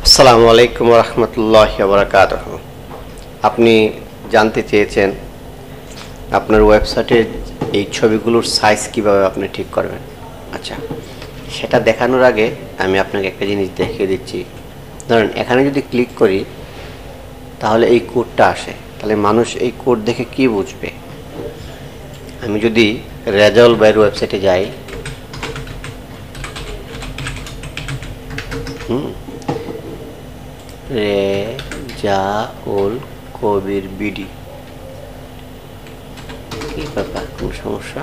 আসসালামু আলাইকুম ওয়া রাহমাতুল্লাহি ওয়া বারাকাতুহু। আপনি জানতে চেয়েছেন আপনার ওয়েবসাইটে এই ছবিগুলোর সাইজ কিভাবে আপনি ঠিক করবেন। আচ্ছা, সেটা দেখানোর আগে আমি আপনাকে একটা জিনিস দেখিয়ে দিচ্ছি। ধরেন এখানে যদি ক্লিক করি তাহলে এই কোডটা আসে, তাহলে মানুষ এই কোড দেখে কি বুঝবে? আমি যদি রেজাউল ভাইয়ের ওয়েবসাইটে যাই, রেজাউল কবির বিডি, কি ব্যাপার, কোন সমস্যা?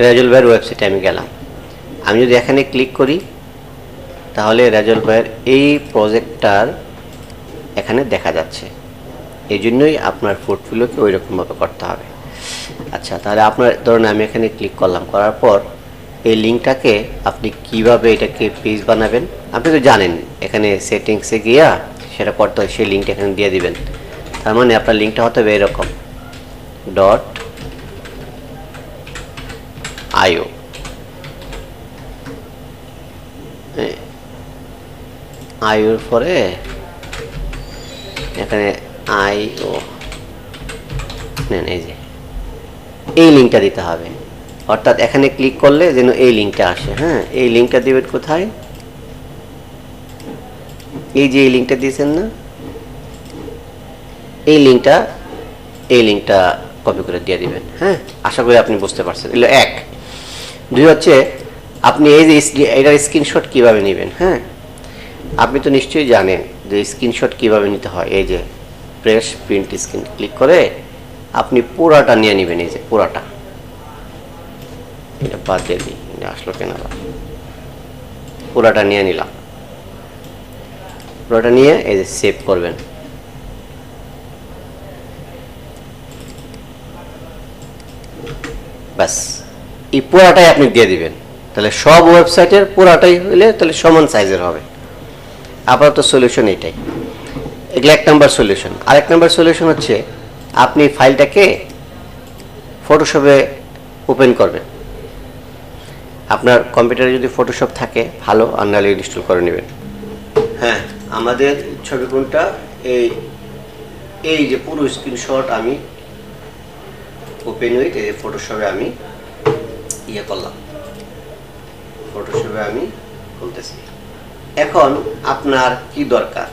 রেজাউল ভাইয়ের ওয়েবসাইটে আমি গেলাম। আমি যদি এখানে ক্লিক করি তাহলে রেজাউল ভাইয়ের এই প্রজেক্টটার এখানে দেখা যাচ্ছে। এই জন্যই আপনার পোর্টফোলিওকে ওই রকমভাবে করতে হবে। আচ্ছা, তাহলে আপনার ধরুন আমি এখানে ক্লিক করলাম, করার পর এই লিঙ্কটাকে আপনি কিভাবে এটাকে পেজ বানাবেন আপনি তো জানেন। এখানে সেটিংসে গিয়া সেটা করতে হয়, সেই লিঙ্কটা এখানে দিয়ে দিবেন। তার মানে আপনার লিঙ্কটা হতে হবে এরকম .io। আইওর পরে এখানে আইও নেন, এই যে এই লিঙ্কটা দিতে হবে। অর্থাৎ এখানে ক্লিক করলে যেন এই লিঙ্কটা আসে। হ্যাঁ, এই লিঙ্কটা দিবেন কোথায়? এই যে এই লিঙ্কটা দিয়েছেন না, এই লিঙ্কটা কপি করে দিয়ে দিবেন। হ্যাঁ, আশা করি আপনি বুঝতে পারছেন। এগুলো এক। দুই হচ্ছে আপনি এই যে এটার স্ক্রিনশট কিভাবে নেবেন। হ্যাঁ, আপনি তো নিশ্চয়ই জানেন যে স্ক্রিনশট কিভাবে নিতে হয়। এই যে প্রেস প্রিন্ট স্ক্রিন ক্লিক করে আপনি পুরাটা নিয়ে নেবেন। এই যে পুরাটা, এটা বাদ দিয়ে দিই, এটা আসলো কেন? পুরাটা নিয়ে নিলাম। পুরাটা নিয়ে এই যে সেভ করবেন। ব্যাস, এই পুরাটাই আপনি দিয়ে দিবেন। তাহলে সব ওয়েবসাইটের পুরাটাই হইলে তাহলে সমান সাইজের হবে। আপাতত সলিউশন এটাই। এগুলো এক নাম্বার সলিউশন। আরেক নাম্বার সলিউশন হচ্ছে আপনি ফাইলটাকে ফটোশপে ওপেন করবেন। আপনার কম্পিউটারে যদি ফটোশপ থাকে ভালো, আর নাহলে ইনস্টল করে নেবেন। হ্যাঁ, আমাদের ছবি কোনটা? এই যে পুরো স্ক্রিনশট আমি ওপেন উইথ এই ফটোশপে আমি করলাম। ফটোশপে আমি খুলতেছি। এখন আপনার কি দরকার?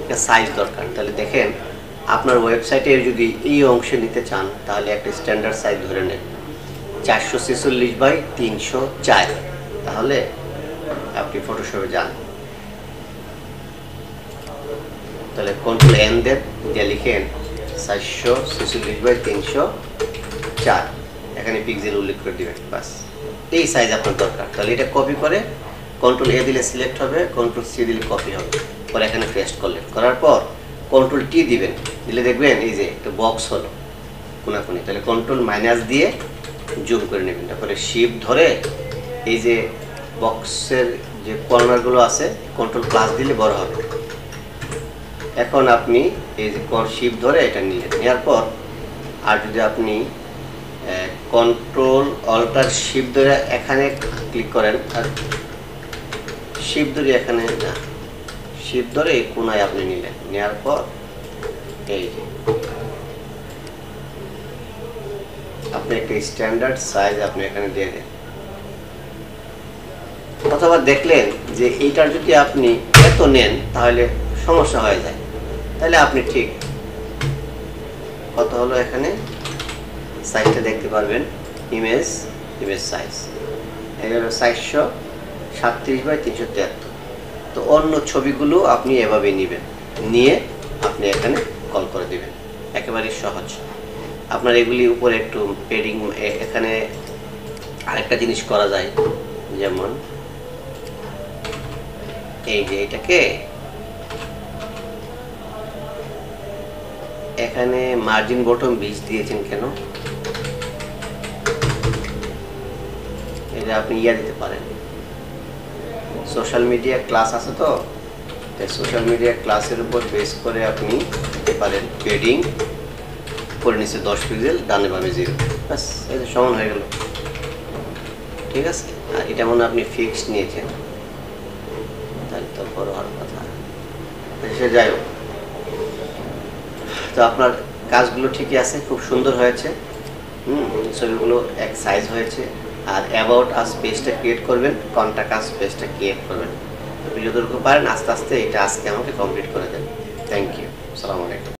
একটা সাইজ দরকার। তাহলে দেখেন, আপনার ওয়েবসাইটে যদি এই অংশে নিতে চান তাহলে একটা স্ট্যান্ডার্ড সাইজ ধরে নেন 446x304। তাহলে আপনি ফটোশপে যান, তাহলে কন্ট্রোল এন দেন, দিয়ে লিখেন 446x304। এখানে পিক্সেল উল্লেখ করে দিবেন। বাস, এই সাইজ আপনার দরকার। তাহলে এটা কপি করে কন্ট্রোল এ দিলে সিলেক্ট হবে, কন্ট্রোল সি দিলে কপি হবে। পরে এখানে পেস্ট করলেন, করার পর কন্ট্রোল টি দিবেন, দিলে দেখবেন এই যে একটা বক্স হলো কোনাকুনি। তাহলে কন্ট্রোল মাইনাস দিয়ে জুম করে নেবেন। তারপরে শিফট ধরে এই যে বক্সের যে কর্নারগুলো আছে কন্ট্রোল প্লাস দিলে বড় হবে। এখন আপনি এই যে শিফট ধরে এটা নিলেন, নেওয়ার পর আর যদি আপনি কন্ট্রোল অল্টার শিফট ধরে এখানে ক্লিক করেন, আর শিফট ধরে এখানে না, শিফট ধরে এই কোনায় আপনি নিলেন, নেওয়ার পর এই যে আপনি একটা স্ট্যান্ডার্ড সাইজ আপনি এখানে দিয়ে দেন। অথবা দেখলেন যে এইটার যদি আপনি এত নেন তাহলে সমস্যা হয়ে যায়, তাহলে আপনি ঠিক কত হলো এখানে সাইজটা দেখতে পারবেন। ইমেজ সাইজ এগুলো 437x373। তো অন্য ছবিগুলো আপনি এভাবে নেবেন, নিয়ে আপনি এখানে কল করে দিবেন। একেবারে সহজ। আপনার এগুলি উপরে একটু পেডিং, এখানে আরেকটা জিনিস করা যায়, যেমন এই যে এটাকে এখানে মার্জিন বটম 20 দিয়েছেন কেন? এটা আপনি দিতে পারেন। সোশ্যাল মিডিয়া ক্লাস আছে তো, সোশ্যাল মিডিয়া ক্লাসের উপর বেস করে আপনি দিতে পারেন পেডিং করে নিচে 10 পিক্সেল, ডানে বামে 0। ব্যাস, এই যে সমান হয়ে গেল। ঠিক আছে। আর এটা মনে আপনি ফিক্সড নিয়েছেন, সে যাই হোক, তো আপনার কাজগুলো ঠিকই আছে, খুব সুন্দর হয়েছে। ছবিগুলো এক সাইজ হয়েছে। আর অ্যাবাউট আস পেজটা ক্রিয়েট করবেন, কন্টাক্ট আস পেজটা ক্রিয়েট করবেন। যতটুকু পারেন আস্তে আস্তে এটা আজকে আমাকে কমপ্লিট করে দেন। থ্যাংক ইউ, আসসালামু আলাইকুম।